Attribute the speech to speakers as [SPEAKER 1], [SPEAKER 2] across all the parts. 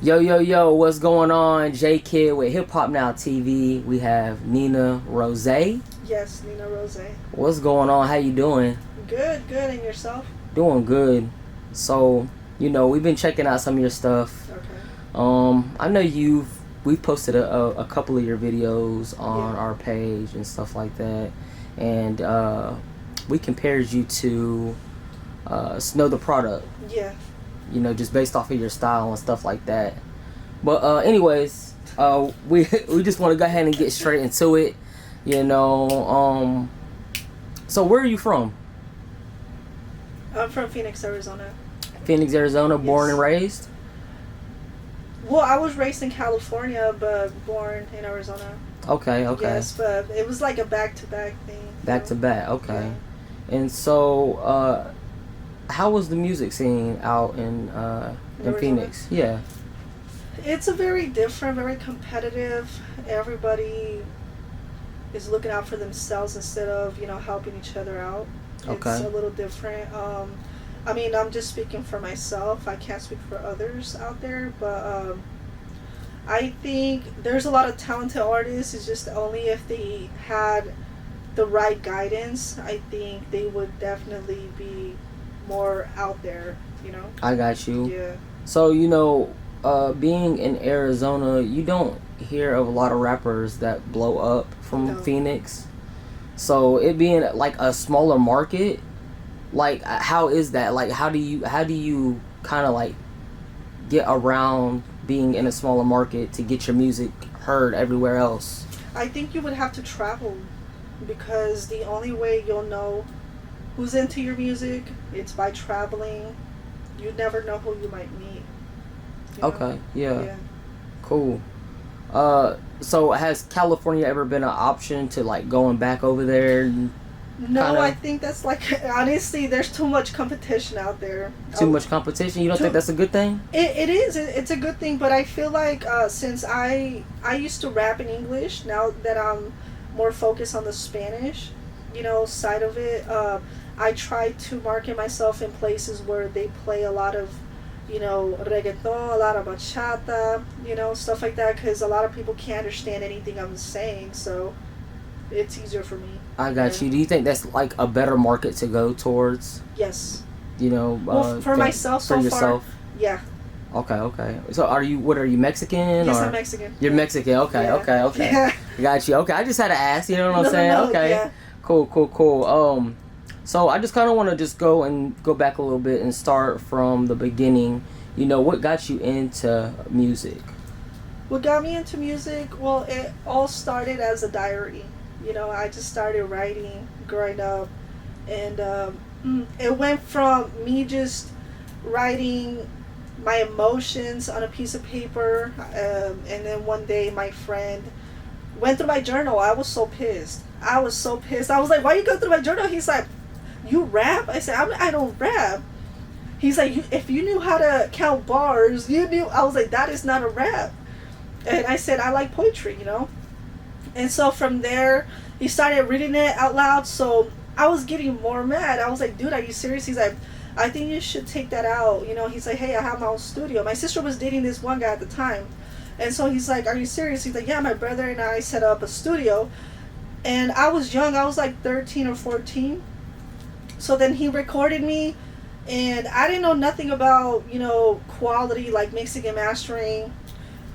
[SPEAKER 1] Yo, yo, yo, what's going on? J Kid with Hip Hop Now TV. We have Nena Rosey.
[SPEAKER 2] Yes, Nena Rosey.
[SPEAKER 1] What's going on? How you doing?
[SPEAKER 2] Good, good. And yourself?
[SPEAKER 1] Doing good. So, we've been checking out some of your stuff.
[SPEAKER 2] Okay.
[SPEAKER 1] I know we've posted a couple of your videos on our page and stuff like that. And we compared you to Snow the Product.
[SPEAKER 2] Yeah.
[SPEAKER 1] Just based off of your style and stuff like that. But anyways, we just want to go ahead and get straight into it. So where are you from?
[SPEAKER 2] I'm from Phoenix, Arizona.
[SPEAKER 1] Phoenix, Arizona,
[SPEAKER 2] Yes.
[SPEAKER 1] born and raised?
[SPEAKER 2] Well, I was raised in California, but born in Arizona.
[SPEAKER 1] Okay.
[SPEAKER 2] Yes, but it was like a back-to-back thing.
[SPEAKER 1] Back to back, okay.
[SPEAKER 2] Yeah.
[SPEAKER 1] And so, how was the music scene out in Phoenix? Yeah.
[SPEAKER 2] It's a very different, very competitive. Everybody is looking out for themselves instead of, helping each other out.
[SPEAKER 1] Okay.
[SPEAKER 2] It's a little different. I mean, I'm just speaking for myself. I can't speak for others out there, but I think there's a lot of talented artists. It's just only if they had the right guidance, I think they would definitely be more out there,
[SPEAKER 1] I got you.
[SPEAKER 2] Yeah.
[SPEAKER 1] So, being in Arizona, you don't hear of a lot of rappers that blow up from
[SPEAKER 2] No.
[SPEAKER 1] Phoenix. So it being like a smaller market, like how is that? Like how do you kind of like get around being in a smaller market to get your music heard everywhere else?
[SPEAKER 2] I think you would have to travel because the only way you'll know who's into your music, it's by traveling. You never know who you might meet.
[SPEAKER 1] Okay, yeah.
[SPEAKER 2] Yeah.
[SPEAKER 1] Cool. So has California ever been an option to like going back over there?
[SPEAKER 2] No,
[SPEAKER 1] Kinda.
[SPEAKER 2] I think that's like, honestly, there's too much competition out there.
[SPEAKER 1] Too much competition? You don't think that's a good thing?
[SPEAKER 2] It is. It's a good thing, but I feel like since I used to rap in English, now that I'm more focused on the Spanish, side of it, I try to market myself in places where they play a lot of, reggaeton, a lot of bachata, stuff like that, because a lot of people can't understand anything I'm saying, so it's easier for me.
[SPEAKER 1] I got you. Do you think that's like a better market to go towards?
[SPEAKER 2] Yes.
[SPEAKER 1] Well,
[SPEAKER 2] for myself
[SPEAKER 1] for
[SPEAKER 2] so
[SPEAKER 1] yourself?
[SPEAKER 2] far, yeah.
[SPEAKER 1] Okay. So are you Mexican?
[SPEAKER 2] Yes,
[SPEAKER 1] or?
[SPEAKER 2] I'm Mexican.
[SPEAKER 1] You're Mexican. Okay.
[SPEAKER 2] Yeah. Yeah.
[SPEAKER 1] Got you. Okay, I just had to ask. You know what I'm
[SPEAKER 2] No,
[SPEAKER 1] saying?
[SPEAKER 2] no,
[SPEAKER 1] Okay.
[SPEAKER 2] yeah.
[SPEAKER 1] Cool. So I just kind of want to just go back a little bit and start from the beginning. What got you into music?
[SPEAKER 2] What got me into music? Well, it all started as a diary. I just started writing growing up, and it went from me just writing my emotions on a piece of paper, and then one day my friend went through my journal. I was so pissed. I was like, "Why you go through my journal?" He's like, "You rap?" I said, I don't rap." He's like, "If you knew how to count bars, you knew." I was like, "That is not a rap." And I said, "I like poetry, And so from there, he started reading it out loud. So I was getting more mad. I was like, "Dude, are you serious?" He's like, "I think you should take that out." He's like, "Hey, I have my own studio." My sister was dating this one guy at the time. And so he's like, "Are you serious?" He's like, "Yeah, my brother and I set up a studio." And I was young. I was like 13 or 14. So then he recorded me. And I didn't know nothing about, quality, like mixing and mastering.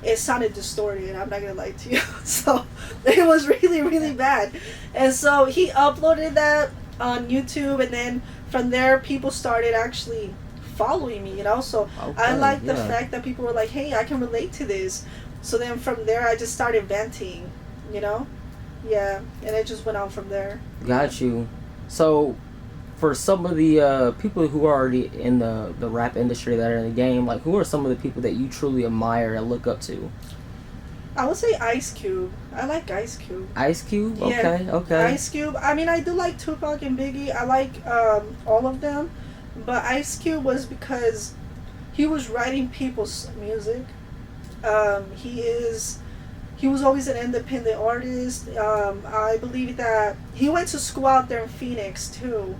[SPEAKER 2] It sounded distorted, I'm not gonna lie to you. So it was really, really bad. And so he uploaded that on YouTube, and then from there people started actually following me, So
[SPEAKER 1] Okay,
[SPEAKER 2] I liked the fact that people were like, "Hey, I can relate to this." So then from there I just started venting, Yeah, and it just went on from there.
[SPEAKER 1] Got you. So for some of the people who are already in the rap industry that are in the game, like who are some of the people that you truly admire and look up to?
[SPEAKER 2] I would say Ice Cube. I like Ice Cube.
[SPEAKER 1] Ice Cube?
[SPEAKER 2] Yeah.
[SPEAKER 1] Okay.
[SPEAKER 2] Ice Cube. I mean, I do like Tupac and Biggie. I like all of them. But Ice Cube was because he was writing people's music. He was always an independent artist. I believe that he went to school out there in Phoenix too.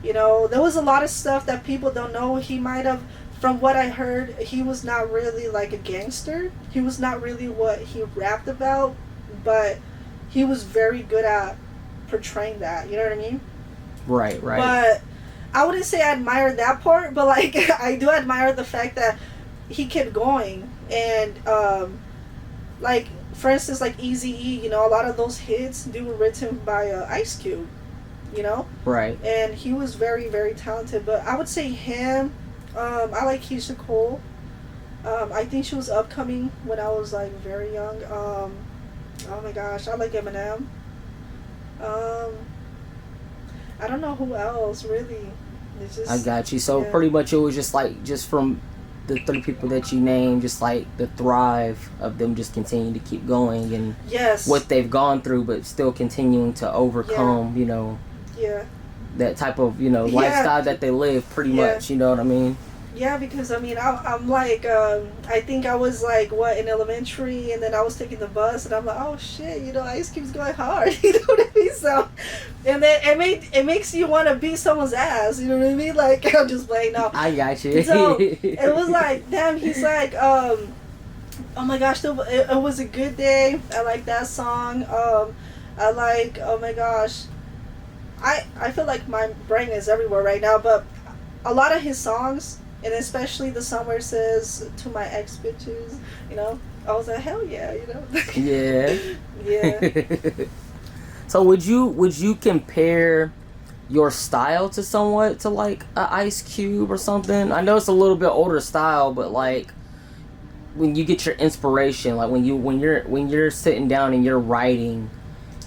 [SPEAKER 2] There was a lot of stuff that people don't know. He might have from what I heard, he was not really like a gangster. He was not really what he rapped about, but he was very good at portraying that. You know what I mean?
[SPEAKER 1] Right, right.
[SPEAKER 2] But I wouldn't say I admire that part, but like I do admire the fact that he kept going and like for instance like Eazy-E, you know, a lot of those hits they were written by Ice Cube, you know?
[SPEAKER 1] Right.
[SPEAKER 2] And he was very, very talented. But I would say him. I like Keisha Cole. I think she was upcoming when I was like very young. Oh my gosh, I like Eminem. I don't know who else really. It's just,
[SPEAKER 1] I got you. So
[SPEAKER 2] yeah.
[SPEAKER 1] pretty much it was just like just from the 3 people that you named, just like the thrive of them just continuing to keep going and
[SPEAKER 2] Yes.
[SPEAKER 1] what they've gone through, but still continuing to overcome, you know,
[SPEAKER 2] Yeah.
[SPEAKER 1] that type of, you know, lifestyle that they live pretty much, you know what I mean?
[SPEAKER 2] Yeah, because I mean, I'm like, I think I was like, what, in elementary, and then I was taking the bus, and I'm like, oh shit, you know, Ice Cube's going hard, you know what I mean? So, and then it makes you want to beat someone's ass, you know what I mean? Like, I'm just playing no.
[SPEAKER 1] I got you.
[SPEAKER 2] So, it was like, damn, he's like, oh my gosh, it was a good day. I like that song. I like, oh my gosh, I feel like my brain is everywhere right now, but a lot of his songs, and especially the song where it says "to my ex bitches," you know, I was like, hell yeah, you know.
[SPEAKER 1] Yeah.
[SPEAKER 2] Yeah.
[SPEAKER 1] So would you compare your style to somewhat to like a Ice Cube or something? I know it's a little bit older style, but like when you get your inspiration, like when you're sitting down and you're writing,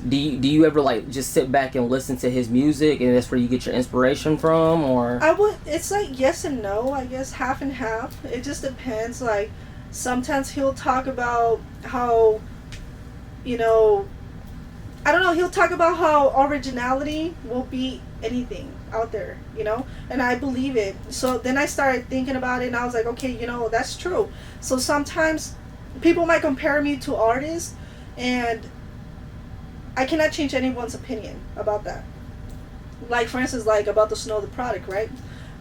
[SPEAKER 1] do you ever like just sit back and listen to his music and that's where you get your inspiration from? Or
[SPEAKER 2] It's like yes and no, I guess, half and half. It just depends. Like sometimes he'll talk about how, you know, I don't know, he'll talk about how originality will beat anything out there, you know, and I believe it. So then I started thinking about it and I was like, okay, you know, that's true. So sometimes people might compare me to artists, and I cannot change anyone's opinion about that. Like for instance, like about the Snow the Product, right?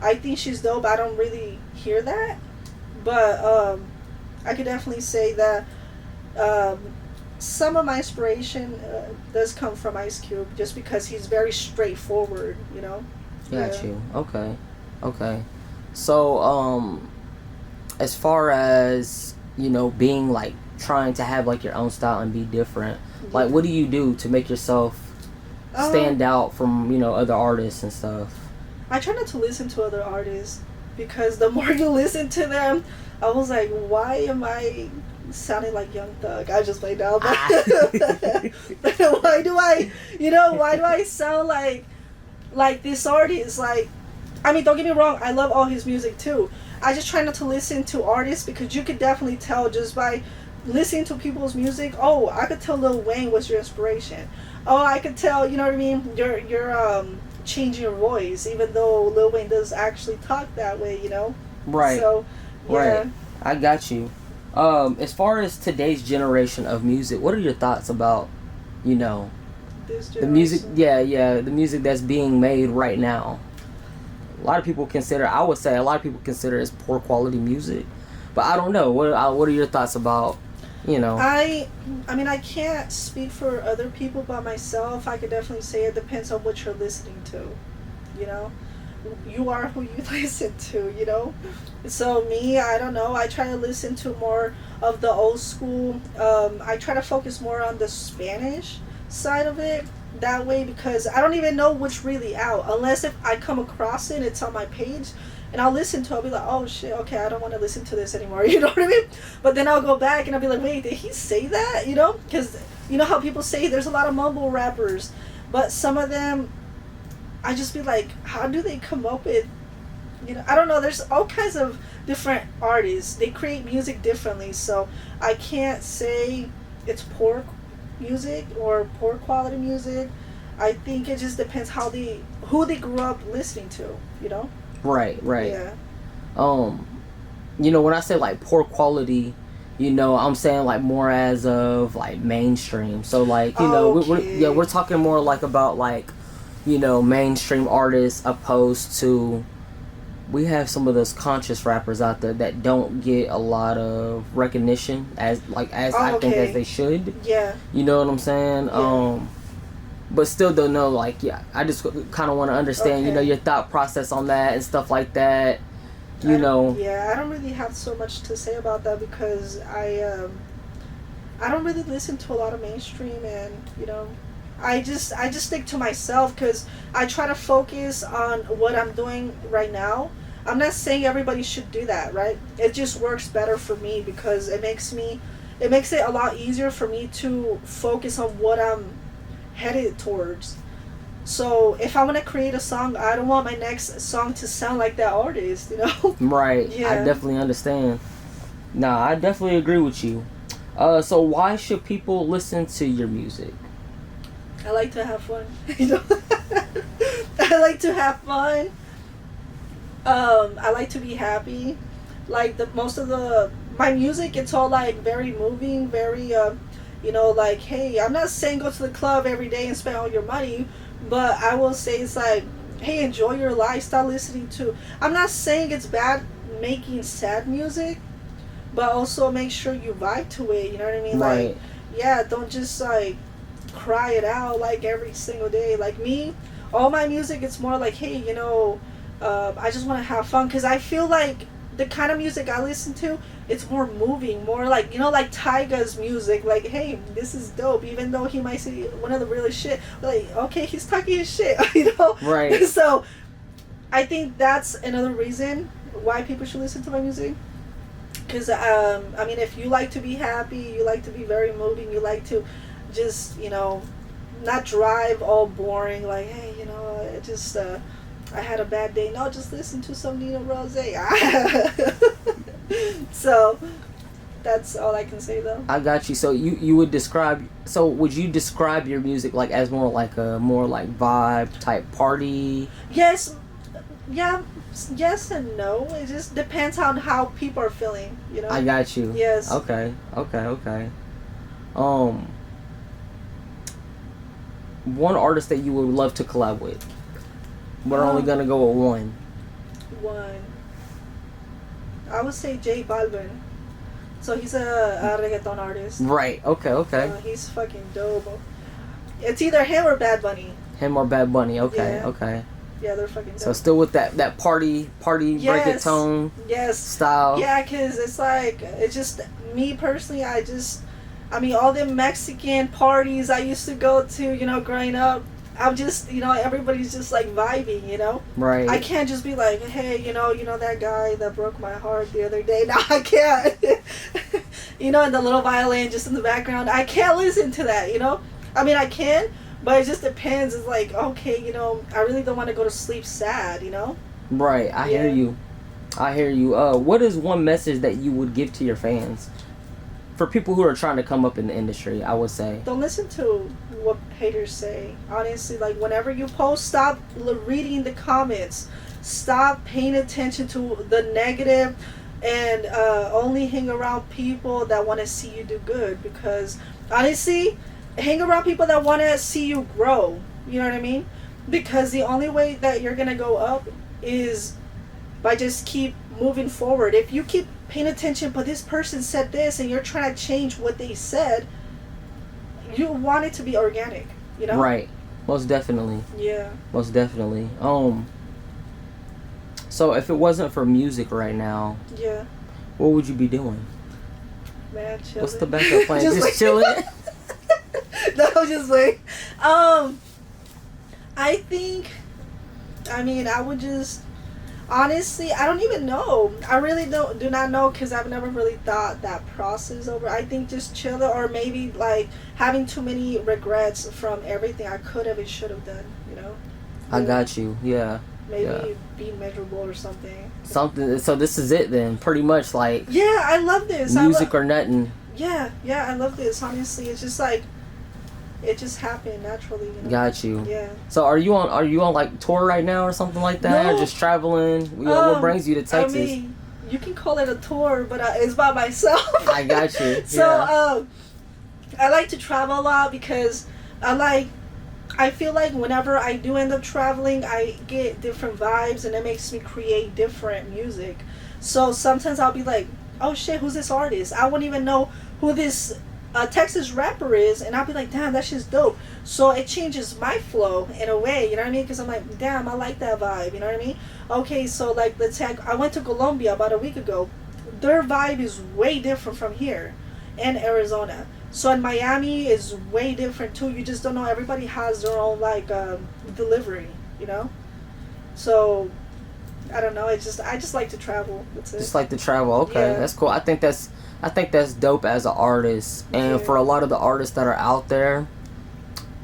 [SPEAKER 2] I think she's dope. I don't really hear that, but I could definitely say that some of my inspiration does come from Ice Cube, just because he's very straightforward, you know.
[SPEAKER 1] Got you. Okay. So as far as, you know, being like trying to have like your own style and be different, like what do you do to make yourself stand out from, you know, other artists and stuff?
[SPEAKER 2] I try not to listen to other artists, because the more you listen to them, I was like, why am I sounding like Young Thug? I just played down. Why do I sound like this artist? Like, I mean, don't get me wrong, I love all his music too. I just try not to listen to artists, because you could definitely tell just by listening to people's music. Oh, I could tell Lil Wayne was your inspiration. Oh, I could tell, you know what I mean, you're changing your voice, even though Lil Wayne does actually talk that way, you know.
[SPEAKER 1] Right.
[SPEAKER 2] So yeah.
[SPEAKER 1] Right. I got you. As far as today's generation of music, what are your thoughts about, you know, the music? Yeah, the music that's being made right now. I would say a lot of people consider it as poor quality music, but I don't know. What are your thoughts about, you know?
[SPEAKER 2] I mean, I can't speak for other people, but myself, I could definitely say it depends on what you're listening to, you know. You are who you listen to, you know. So me, I don't know, I try to listen to more of the old school. I try to focus more on the Spanish side of it that way, because I don't even know what's really out, unless if I come across it, it's on my page and I'll listen to it. I'll be like, oh shit, okay, I don't want to listen to this anymore, you know what I mean? But then I'll go back and I'll be like, wait, did he say that? You know, because you know how people say there's a lot of mumble rappers, but some of them, I just be like, how do they come up with, you know, I don't know, there's all kinds of different artists, they create music differently, so I can't say it's poor music or poor quality music. I think it just depends who they grew up listening to, you know.
[SPEAKER 1] Right.
[SPEAKER 2] Yeah.
[SPEAKER 1] You know, when I say like poor quality, you know, I'm saying like more as of like mainstream. So like, you know, we're talking more like about like, you know, mainstream artists opposed to we have some of those conscious rappers out there that don't get a lot of recognition as I think as they should.
[SPEAKER 2] Yeah.
[SPEAKER 1] You know what I'm saying?
[SPEAKER 2] Yeah.
[SPEAKER 1] But still don't know, like, yeah, I just kind of want to understand, you know, your thought process on that and stuff like that. You know.
[SPEAKER 2] Yeah, I don't really have so much to say about that because I don't really listen to a lot of mainstream, and you know, I just stick to myself because I try to focus on what I'm doing right now. I'm not saying everybody should do that, right? It just works better for me because it makes it a lot easier for me to focus on what I'm headed towards. So if I want to create a song, I don't want my next song to sound like that artist, you know?
[SPEAKER 1] Right.
[SPEAKER 2] Yeah.
[SPEAKER 1] I definitely understand. Nah, I definitely agree with you. So why should people listen to your music?
[SPEAKER 2] I like to have fun. You know? I like to have fun. I like to be happy. Like my music, it's all like very moving, very you know, like, hey, I'm not saying go to the club every day and spend all your money, but I will say it's like, hey, enjoy your life. Stop listening to. I'm not saying it's bad making sad music, but also make sure you vibe to it. You know what I mean?
[SPEAKER 1] Right.
[SPEAKER 2] Like, yeah, don't just like cry it out like every single day. Like me, all my music, it's more like, hey, you know, I just want to have fun because I feel like the kind of music I listen to, it's more moving, more like, you know, like Tyga's music, like, hey, this is dope, even though he might say one of the realest shit, like, okay, he's talking his shit, you know?
[SPEAKER 1] Right.
[SPEAKER 2] So I think that's another reason why people should listen to my music. Because, I mean, if you like to be happy, you like to be very moving, you like to just, you know, not drive all boring, like, hey, you know, it just, I had a bad day. No, just listen to some Nena Rosey. So that's all I can say, though.
[SPEAKER 1] I got you. So you would describe. So would you describe your music like as more like vibe type party?
[SPEAKER 2] Yes, yeah, yes and no. It just depends on how people are feeling. You know.
[SPEAKER 1] I got you.
[SPEAKER 2] Yes.
[SPEAKER 1] Okay. One artist that you would love to collab with. We're only gonna go with one.
[SPEAKER 2] I would say J Balvin. So he's a reggaeton artist.
[SPEAKER 1] Right. Okay.
[SPEAKER 2] He's fucking dope. It's either him or Bad Bunny.
[SPEAKER 1] Him or Bad Bunny. Okay.
[SPEAKER 2] Yeah.
[SPEAKER 1] Okay.
[SPEAKER 2] Yeah, they're fucking dope.
[SPEAKER 1] So still with that party
[SPEAKER 2] Yes.
[SPEAKER 1] reggaeton style.
[SPEAKER 2] Yeah, because it's like, it's just, me personally, I mean, all the Mexican parties I used to go to, you know, growing up, I'm just, you know, everybody's just like vibing, you know?
[SPEAKER 1] Right.
[SPEAKER 2] I can't just be like, hey, you know that guy that broke my heart the other day. No, I can't. You know, and the little violin just in the background. I can't listen to that, you know? I mean, I can, but it just depends. It's like, okay, you know, I really don't want to go to sleep sad, you know?
[SPEAKER 1] Right. I hear you. What is one message that you would give to your fans? For people who are trying to come up in the industry, I would say.
[SPEAKER 2] Don't listen to what haters say. Honestly, like, whenever you post, stop reading the comments. Stop paying attention to the negative, and only hang around people that want to see you do good. Because, honestly, hang around people that want to see you grow. You know what I mean? Because the only way that you're going to go up is by just keep moving forward. If you keep paying attention, but this person said this, and you're trying to change what they said, you want it to be organic, you know?
[SPEAKER 1] Right. Most definitely.
[SPEAKER 2] Yeah.
[SPEAKER 1] Most definitely. So if it wasn't for music right now,
[SPEAKER 2] yeah,
[SPEAKER 1] what would you be doing?
[SPEAKER 2] Man, chilling.
[SPEAKER 1] What's the backup plan? just chilling?
[SPEAKER 2] No, just wait. I think, I mean, I would just, honestly, I don't even know. I really do not know, because I've never really thought that process over. I think just chill, or maybe like having too many regrets from everything I could have and should have done, you know?
[SPEAKER 1] I got you. Yeah.
[SPEAKER 2] Maybe being miserable or something.
[SPEAKER 1] So this is it then, pretty much, like.
[SPEAKER 2] Yeah, I love this.
[SPEAKER 1] Music or nothing.
[SPEAKER 2] Yeah, I love this. Honestly, it's just like, it just happened naturally. You know?
[SPEAKER 1] Got you.
[SPEAKER 2] Yeah.
[SPEAKER 1] So are you on like tour right now or something like that,
[SPEAKER 2] No.
[SPEAKER 1] or just traveling? What brings you to Texas?
[SPEAKER 2] I mean, you can call it a tour, but it's by myself.
[SPEAKER 1] I got you.
[SPEAKER 2] So I like to travel a lot because I I feel like whenever I do end up traveling, I get different vibes, and it makes me create different music. So sometimes I'll be like, oh shit, who's this artist? I won't even know who this Texas rapper is, and I'll be like, damn, that shit's dope. So it changes my flow in a way, you know what I mean? Because I'm like, damn, I like that vibe, you know what I mean? Okay, so like, let's say I went to Colombia about a week ago. Their vibe is way different from here in Arizona. So in Miami is way different too. You just don't know. Everybody has their own like delivery, you know. So I don't know. I just like to travel. That's it.
[SPEAKER 1] Just like to travel. Okay,
[SPEAKER 2] Yeah.
[SPEAKER 1] that's cool. I think that's dope as an artist, and
[SPEAKER 2] Yeah.
[SPEAKER 1] for a lot of the artists that are out there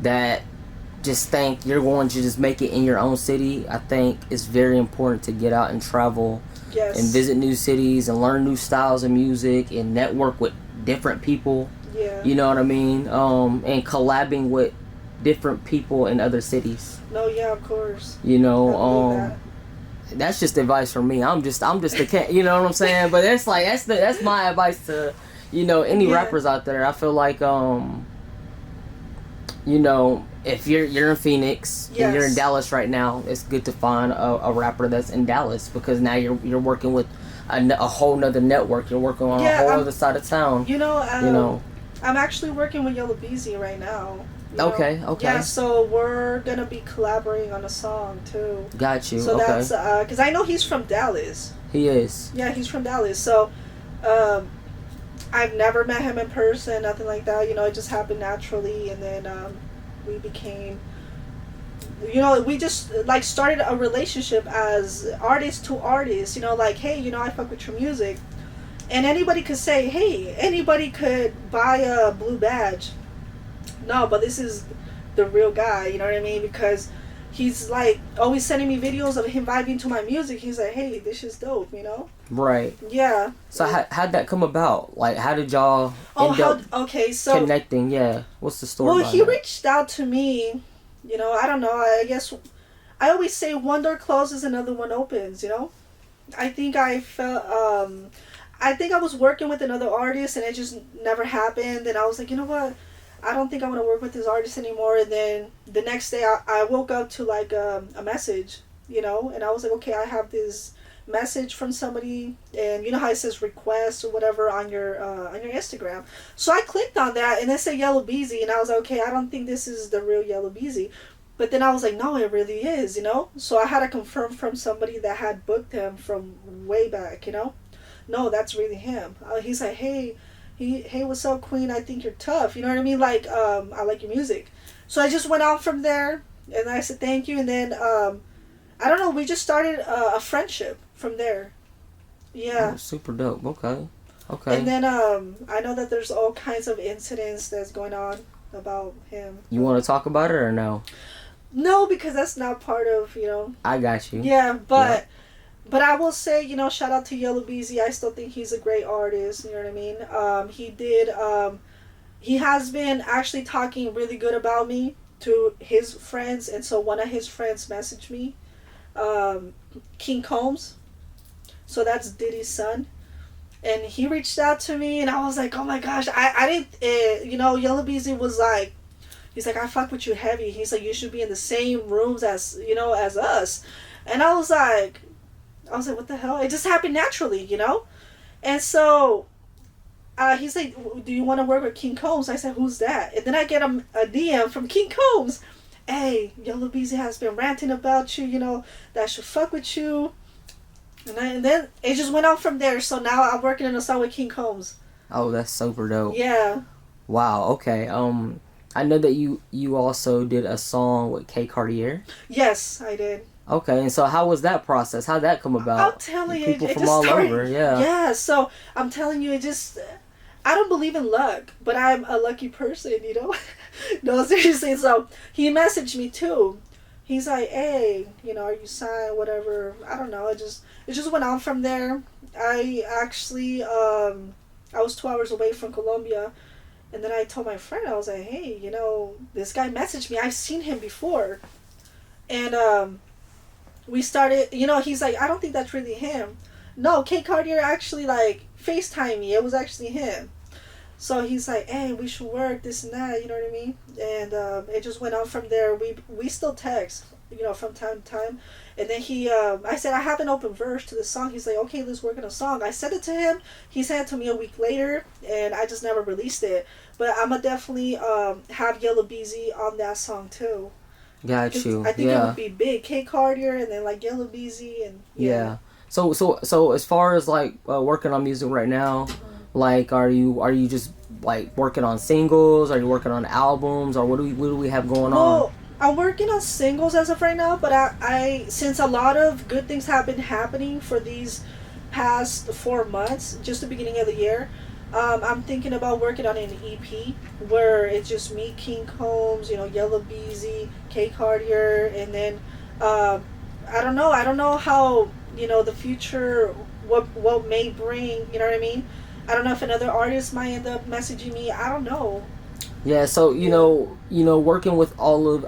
[SPEAKER 1] that just think you're going to just make it in your own city, I think it's very important to get out and travel
[SPEAKER 2] Yes.
[SPEAKER 1] and visit new cities and learn new styles of music and network with different people.
[SPEAKER 2] Yeah.
[SPEAKER 1] You know what I mean? And collabing with different people in other cities.
[SPEAKER 2] No. Yeah. Of course.
[SPEAKER 1] You know,
[SPEAKER 2] I believe that.
[SPEAKER 1] that's just advice from me. I'm just a cat. You know what I'm saying? But that's like that's my advice to, you know, any
[SPEAKER 2] Yeah.
[SPEAKER 1] rappers out there. I feel like you know, if you're in Phoenix and you're in
[SPEAKER 2] Yes.
[SPEAKER 1] Dallas right now, it's good to find a rapper that's in Dallas, because now you're working with a whole nother network. You're working on
[SPEAKER 2] Yeah,
[SPEAKER 1] a whole other side of town.
[SPEAKER 2] You know.
[SPEAKER 1] You know.
[SPEAKER 2] I'm actually working with Yella Beezy right now. You know?
[SPEAKER 1] Okay. Okay.
[SPEAKER 2] Yeah, so we're gonna be collaborating on a song too.
[SPEAKER 1] Got you.
[SPEAKER 2] So
[SPEAKER 1] okay.
[SPEAKER 2] that's because I know he's from Dallas.
[SPEAKER 1] He is.
[SPEAKER 2] Yeah, he's from Dallas. So I've never met him in person, nothing like that. You know, it just happened naturally, and then we became. You know, we just like started a relationship as artist to artist. You know, like, hey, you know, I fuck with your music, and anybody could say, hey, anybody could buy a blue badge. No, but this is the real guy, you know what I mean? Because he's like always sending me videos of him vibing to my music. He's like, hey, this is dope, you know?
[SPEAKER 1] Right.
[SPEAKER 2] Yeah.
[SPEAKER 1] So how'd that come about? Like, how did y'all end up
[SPEAKER 2] Okay, so
[SPEAKER 1] connecting? Yeah. What's the story?
[SPEAKER 2] well,
[SPEAKER 1] behind
[SPEAKER 2] he
[SPEAKER 1] that?
[SPEAKER 2] reached out to me, you know, I don't know, I guess I always say one door closes, another one opens, you know? I think I felt I think I was working with another artist and it just never happened, and I was like, you know what? I don't think I want to work with this artist anymore. And then the next day I woke up to like a message, you know, and I was like, okay, I have this message from somebody, and you know how it says request or whatever on your Instagram. So I clicked on that and it said Yella Beezy, and I was like, okay, I don't think this is the real Yella Beezy. But then I was like, no, it really is, you know? So I had to confirm from somebody that had booked him from way back, you know? No, that's really him. He's like, hey, what's up, Queen? I think you're tough. You know what I mean? Like, I like your music. So I just went out from there, and I said thank you, and then, I don't know, we just started a friendship from there. Yeah.
[SPEAKER 1] Oh, super dope. Okay. Okay.
[SPEAKER 2] And then, I know that there's all kinds of incidents that's going on about him.
[SPEAKER 1] You want to talk about it or no?
[SPEAKER 2] No, because that's not part of, you know.
[SPEAKER 1] I got you.
[SPEAKER 2] Yeah, but I will say, you know, shout out to Yella Beezy. I still think he's a great artist. You know what I mean? He has been actually talking really good about me to his friends, and so one of his friends messaged me, King Combs. So that's Diddy's son. And he reached out to me, and I was like, oh my gosh, I didn't, you know, Yella Beezy was like, he's like, I fuck with you heavy. He's like, you should be in the same rooms as, you know, as us. And I was like, what the hell? It just happened naturally, you know? And so he's like, do you want to work with King Combs? I said, who's that? And then I get a DM from King Combs. Hey, Yella Beezy has been ranting about you, you know, that I should fuck with you. And then it just went on from there. So now I'm working on a song with King Combs.
[SPEAKER 1] Oh, that's super dope.
[SPEAKER 2] Yeah.
[SPEAKER 1] Wow. Okay. I know that you also did a song with Cae Cartier.
[SPEAKER 2] Yes, I did.
[SPEAKER 1] Okay, and so how was that process? How'd that come about?
[SPEAKER 2] I'm telling you,
[SPEAKER 1] people
[SPEAKER 2] it
[SPEAKER 1] from
[SPEAKER 2] just
[SPEAKER 1] all
[SPEAKER 2] started,
[SPEAKER 1] over, yeah.
[SPEAKER 2] Yeah, so I'm telling you, I don't believe in luck, but I'm a lucky person, you know? No, seriously, so he messaged me too. He's like, hey, you know, are you signed, whatever. I don't know, it just went on from there. I actually, I was 2 hours away from Colombia, and then I told my friend, I was like, hey, you know, this guy messaged me, I've seen him before. And, we started, you know, he's like, I don't think that's really him. No, Cae Cartier actually, like, FaceTimed me. It was actually him. So he's like, hey, we should work this and that, you know what I mean? And it just went on from there. We still text, you know, from time to time. And then I said, I have an open verse to the song. He's like, okay, let's work on a song. I sent it to him. He sent it to me a week later, and I just never released it. But I'm going to definitely have Yella Beezy on that song, too.
[SPEAKER 1] Got you.
[SPEAKER 2] I think it would be big. Cae Cartier, and then, like, Yella Beezy, and
[SPEAKER 1] yeah. So as far as, like, working on music right now, like, are you just like working on singles? Are you working on albums? Or what do we have going on?
[SPEAKER 2] I'm working on singles as of right now, but I since a lot of good things have been happening for these past 4 months, just the beginning of the year, I'm thinking about working on an EP where it's just me, King Combs, you know, Yella Beezy, Cae Cartier, and then I don't know how, you know, the future what may bring, you know what I mean? I don't know if another artist might end up messaging me. I don't know.
[SPEAKER 1] Yeah, so you know, working with all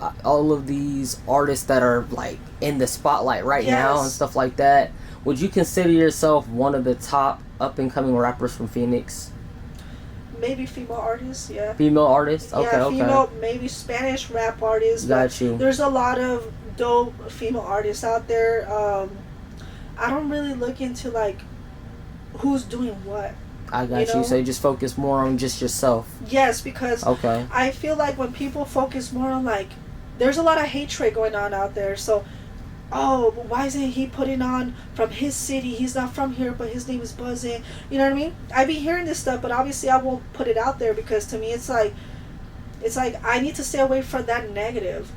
[SPEAKER 1] of these artists that are like in the spotlight right now and stuff like that. Would you consider yourself one of the top up and coming rappers from Phoenix?
[SPEAKER 2] Maybe female artists, yeah.
[SPEAKER 1] Female artists, okay,
[SPEAKER 2] yeah, female,
[SPEAKER 1] okay.
[SPEAKER 2] Maybe Spanish rap artists.
[SPEAKER 1] Got you.
[SPEAKER 2] There's a lot of dope female artists out there. I don't really look into like who's doing what.
[SPEAKER 1] I got you. So you just focus more on just yourself.
[SPEAKER 2] Yes, because I feel like when people focus more on like, there's a lot of hatred going on out there. So, oh, but why isn't he putting on from his city? He's not from here, but his name is Buzzin'. You know what I mean? I be hearing this stuff, but obviously I won't put it out there because to me it's like I need to stay away from that negative,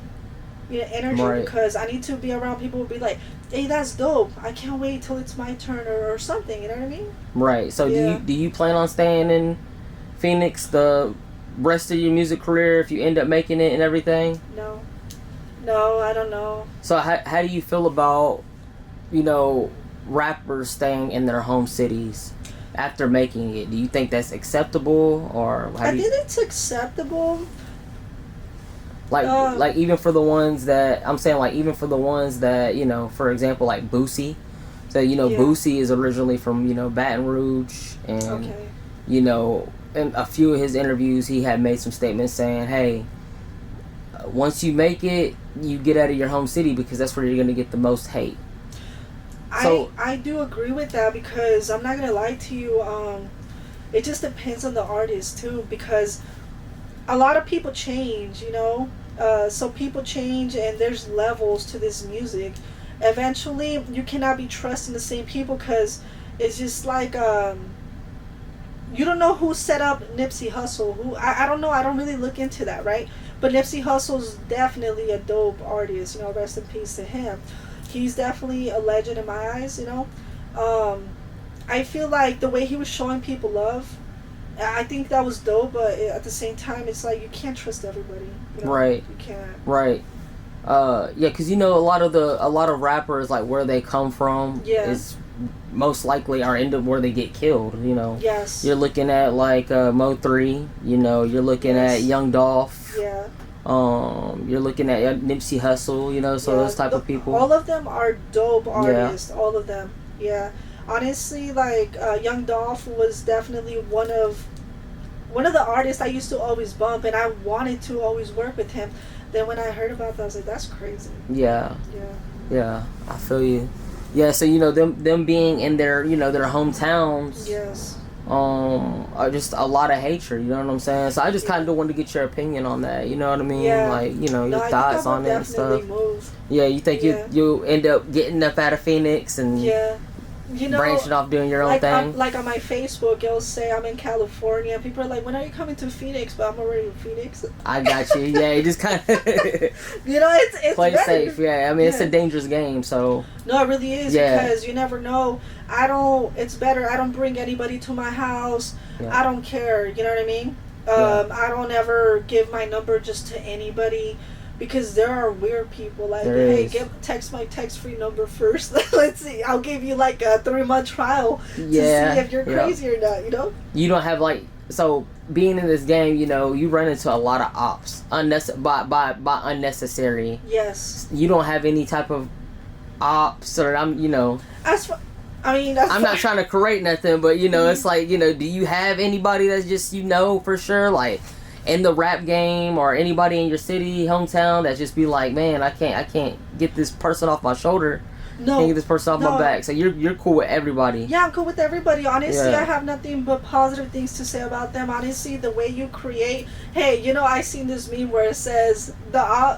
[SPEAKER 2] you know, energy because I need to be around people who be like, hey, that's dope. I can't wait till it's my turn or something. You know what I mean?
[SPEAKER 1] Right. So do you plan on staying in Phoenix the rest of your music career if you end up making it and everything?
[SPEAKER 2] No, I don't know.
[SPEAKER 1] So how do you feel about, you know, rappers staying in their home cities after making it? Do you think that's acceptable or
[SPEAKER 2] I think it's acceptable.
[SPEAKER 1] Like even for the ones that I'm saying, like even for the ones that, you know, for example, like Boosie. So, you know, Boosie is originally from, you know, Baton Rouge, and you know, in a few of his interviews he had made some statements saying, hey, once you make it, you get out of your home city because that's where you're going to get the most hate. So
[SPEAKER 2] I do agree with that because I'm not gonna lie to you, it just depends on the artist too, because a lot of people change, you know. So people change and there's levels to this music. Eventually you cannot be trusting the same people because it's just like you don't know who set up Nipsey Hussle. I don't know. I don't really look into that, right? But Nipsey Hussle's definitely a dope artist, you know, rest in peace to him. He's definitely a legend in my eyes, you know. I feel like the way he was showing people love, I think that was dope, but at the same time, it's like you can't trust everybody. You know?
[SPEAKER 1] Right.
[SPEAKER 2] You can't.
[SPEAKER 1] Right. Yeah, because you know a lot of rappers, like where they come from is most likely are end up where they get killed. You know.
[SPEAKER 2] Yes.
[SPEAKER 1] You're looking at like Mo3. You know, you're looking at Young Dolph.
[SPEAKER 2] Yeah.
[SPEAKER 1] You're looking at Nipsey Hussle. You know, so those type of people.
[SPEAKER 2] All of them are dope artists. All of them. Yeah. Honestly, like Young Dolph was definitely one of the artists I used to always bump, and I wanted to always work with him. Then when I heard about that, I was like, that's crazy.
[SPEAKER 1] Yeah. I feel you. Yeah, so you know them being in their, you know, their hometowns.
[SPEAKER 2] Yes.
[SPEAKER 1] Are just a lot of hatred. You know what I'm saying? So I just kind of wanted to get your opinion on that. You know what I mean?
[SPEAKER 2] Yeah.
[SPEAKER 1] Like, you know, your thoughts on it and stuff.
[SPEAKER 2] Move.
[SPEAKER 1] Yeah, you think you end up getting up out of Phoenix and
[SPEAKER 2] you know,
[SPEAKER 1] branching off doing your own thing?
[SPEAKER 2] Like on my Facebook, it'll say I'm in California. People are like, when are you coming to Phoenix? But I'm already in Phoenix.
[SPEAKER 1] I got you. Yeah, you just kind of
[SPEAKER 2] you know, it's
[SPEAKER 1] play
[SPEAKER 2] better.
[SPEAKER 1] safe. Yeah, I mean, it's a dangerous game. So
[SPEAKER 2] no, it really is because you never know. It's better. I don't bring anybody to my house. I don't care. You know what I mean? I don't ever give my number just to anybody. Because there are weird people like, hey, text my text-free number first. Let's see. I'll give you like a 3-month trial to see if you're crazy or not, you know?
[SPEAKER 1] You don't have like, so being in this game, you know, you run into a lot of ops by unnecessary.
[SPEAKER 2] Yes.
[SPEAKER 1] You don't have any type of ops or you know.
[SPEAKER 2] I mean, that's
[SPEAKER 1] I'm not trying to correct nothing, but it's like, do you have anybody that's just for sure, like in the rap game, or anybody in your city, hometown, that just be like, man, I can't get this person off my shoulder.
[SPEAKER 2] No,
[SPEAKER 1] can't get this person off my back. So you're cool with everybody.
[SPEAKER 2] Yeah, I'm cool with everybody. Honestly,
[SPEAKER 1] Yeah.
[SPEAKER 2] I have nothing but positive things to say about them. Honestly, the way you create. Hey, I seen this meme where it says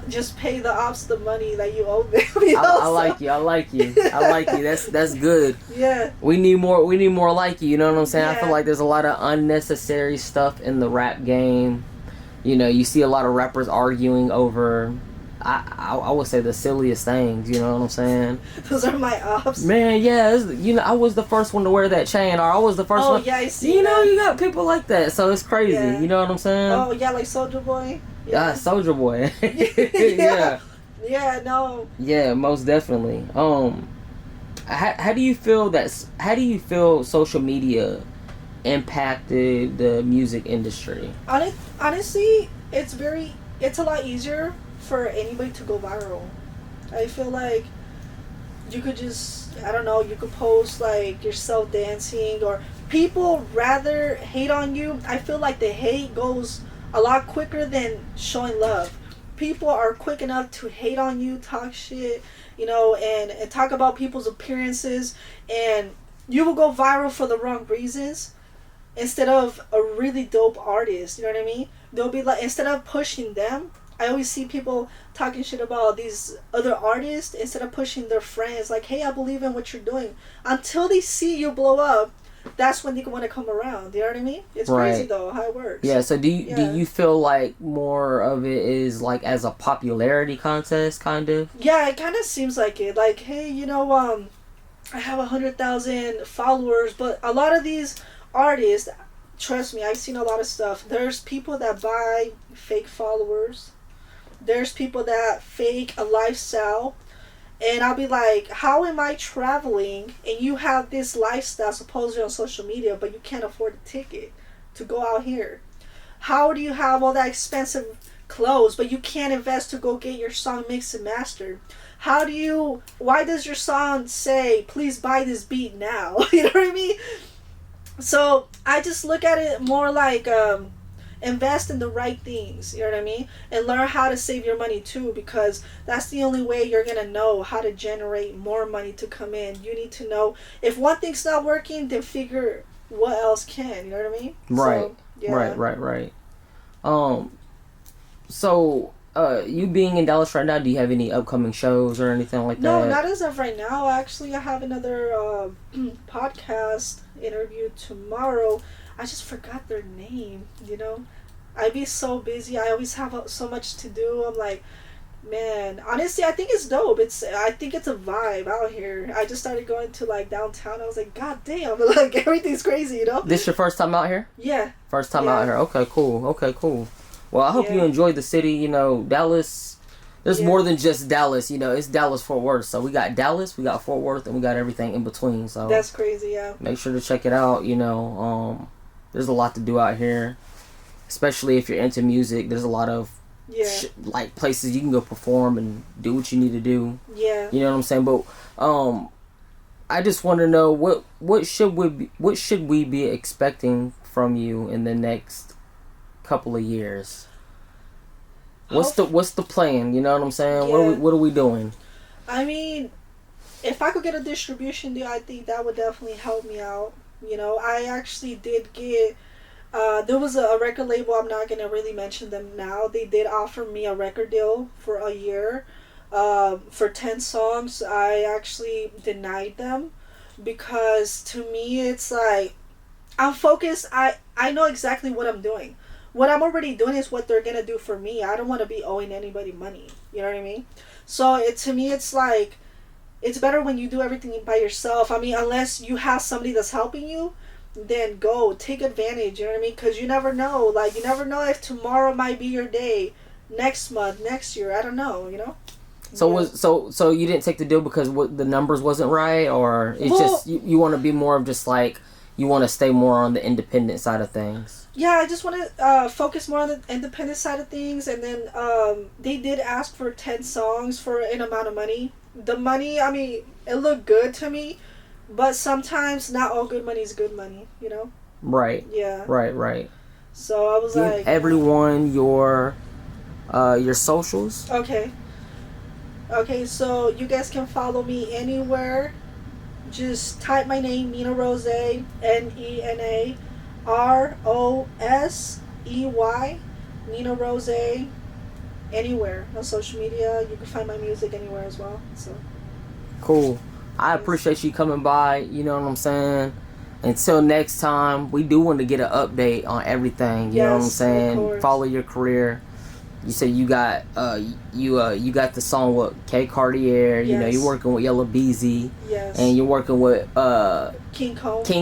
[SPEAKER 2] just pay the ops the money that you owe them.
[SPEAKER 1] I like you. I like you. I like you. That's good.
[SPEAKER 2] Yeah.
[SPEAKER 1] We need more like you. You know what I'm saying?
[SPEAKER 2] Yeah.
[SPEAKER 1] I feel like there's a lot of unnecessary stuff in the rap game. You see a lot of rappers arguing over, I would say, the silliest things. You know what I'm saying?
[SPEAKER 2] Those are my ops.
[SPEAKER 1] Man, yeah. I was the first one to wear that chain, or I was the first one.
[SPEAKER 2] Oh, yeah, I see
[SPEAKER 1] You
[SPEAKER 2] that.
[SPEAKER 1] You got people like that, so it's crazy.
[SPEAKER 2] Yeah.
[SPEAKER 1] You know what I'm saying?
[SPEAKER 2] Oh, yeah, like Soulja Boy.
[SPEAKER 1] Yeah, Soulja Boy.
[SPEAKER 2] Yeah. Yeah, no.
[SPEAKER 1] Yeah, most definitely. How do you feel social media impacted the music industry?
[SPEAKER 2] Honestly, it's a lot easier for anybody to go viral. I feel like you could just, I don't know, you could post like yourself dancing, or people rather hate on you. I feel like the hate goes a lot quicker than showing love. People are quick enough to hate on you, talk shit, and talk about people's appearances, and you will go viral for the wrong reasons instead of a really dope artist. You know what I mean? They'll be like, instead of pushing them, I always see people talking shit about these other artists instead of pushing their friends. Like, hey, I believe in what you're doing. Until they see you blow up, that's when they want to come around. You know what I mean? It's crazy though how it works.
[SPEAKER 1] Yeah. So do you feel like more of it is like as a popularity contest, kind of?
[SPEAKER 2] Yeah, it kind of seems like it. Like, hey, I have 100,000 followers, but a lot of these artists, trust me, I've seen a lot of stuff. There's people that buy fake followers. There's people that fake a lifestyle. And I'll be like, how am I traveling and you have this lifestyle supposedly on social media, but you can't afford a ticket to go out here? How do you have all that expensive clothes, but you can't invest to go get your song mixed and mastered? Why does your song say, please buy this beat now? You know what I mean? So I just look at it more like, invest in the right things, you know what I mean? And learn how to save your money too, because that's the only way you're going to know how to generate more money to come in. You need to know if one thing's not working, then figure what else can, you know what I mean?
[SPEAKER 1] Right.
[SPEAKER 2] So, yeah.
[SPEAKER 1] Right. So, you being in Dallas right now, do you have any upcoming shows or anything like that?
[SPEAKER 2] No, not as of right now. Actually, I have another podcast interview tomorrow. I just forgot their name, I'd be so busy. I always have so much to do. I'm like, man, honestly, I think it's dope. I think it's a vibe out here. I just started going to like downtown. I was like, god damn, like everything's crazy,
[SPEAKER 1] This your first time out here?
[SPEAKER 2] Yeah.
[SPEAKER 1] First time out here. Okay, cool. Well, I hope you enjoyed the city. Dallas, there's more than just Dallas. It's Dallas Fort Worth. So we got Dallas, we got Fort Worth, and we got everything in between. So
[SPEAKER 2] that's crazy. Yeah.
[SPEAKER 1] Make sure to check it out. There's a lot to do out here, especially if you're into music. There's a lot of like places you can go perform and do what you need to do.
[SPEAKER 2] Yeah.
[SPEAKER 1] You know what I'm saying? But I just want to know what should we be expecting from you in the next couple of years? What's the plan? You know what I'm saying?
[SPEAKER 2] Yeah.
[SPEAKER 1] What are we doing?
[SPEAKER 2] I mean, if I could get a distribution deal, I think that would definitely help me out. I actually did get, there was a record label, I'm not going to really mention them now. They did offer me a record deal for a year, for 10 songs. I actually denied them because to me it's like, I'm focused. I know exactly what I'm doing. What I'm already doing is what they're going to do for me. I don't want to be owing anybody money. You know what I mean? So to me, it's like, it's better when you do everything by yourself. I mean, unless you have somebody that's helping you, then go. Take advantage, you know what I mean? Because you never know. Like, you never know if tomorrow might be your day, next month, next year. I don't know, So
[SPEAKER 1] so you didn't take the deal because the numbers wasn't right? Or it's just, you want to be more of just like, you want to stay more on the independent side of things?
[SPEAKER 2] Yeah, I just want to focus more on the independent side of things. And then they did ask for 10 songs for an amount of money. The money, I mean, it looked good to me, but sometimes not all good money is good money, you know?
[SPEAKER 1] Right.
[SPEAKER 2] Yeah.
[SPEAKER 1] Right.
[SPEAKER 2] So I was
[SPEAKER 1] Give
[SPEAKER 2] like,
[SPEAKER 1] everyone your socials.
[SPEAKER 2] Okay, so you guys can follow me anywhere. Just type my name, Nena Rosey, NenaRosey, Nena Rosey, anywhere on social media. You can find my music anywhere as well. So
[SPEAKER 1] Cool. I
[SPEAKER 2] yes.
[SPEAKER 1] appreciate you coming by. You know what I'm saying. Until next time, we do want to get an update on everything. You know what I'm
[SPEAKER 2] Yes, of
[SPEAKER 1] saying.
[SPEAKER 2] course.
[SPEAKER 1] Follow your career. You said you got you got the song with Cae Cartier. You know
[SPEAKER 2] Yes.
[SPEAKER 1] you're working with Yella Beezy.
[SPEAKER 2] Yes.
[SPEAKER 1] And you're working with
[SPEAKER 2] King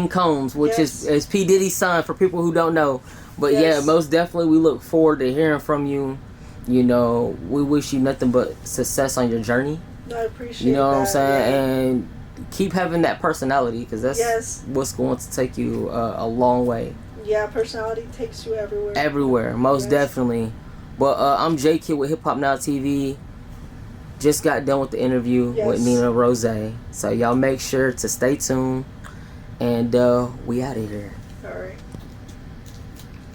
[SPEAKER 1] Combs, which
[SPEAKER 2] Yes.
[SPEAKER 1] is P Diddy's son for people who don't know. But
[SPEAKER 2] Yes.
[SPEAKER 1] yeah, most definitely we look forward to hearing from you. You know, we wish you nothing but success on your journey.
[SPEAKER 2] I appreciate
[SPEAKER 1] You know what
[SPEAKER 2] that,
[SPEAKER 1] I'm saying?
[SPEAKER 2] yeah.
[SPEAKER 1] And keep having that personality, because that's
[SPEAKER 2] Yes.
[SPEAKER 1] what's going to take you a long way.
[SPEAKER 2] Yeah, personality takes you everywhere.
[SPEAKER 1] Everywhere, most
[SPEAKER 2] Yes.
[SPEAKER 1] definitely. But I'm J Kid with Hip Hop Now TV. Just got done with the interview
[SPEAKER 2] Yes.
[SPEAKER 1] with Nena Rosey. So y'all make sure to stay tuned. And we out of here.
[SPEAKER 2] All right.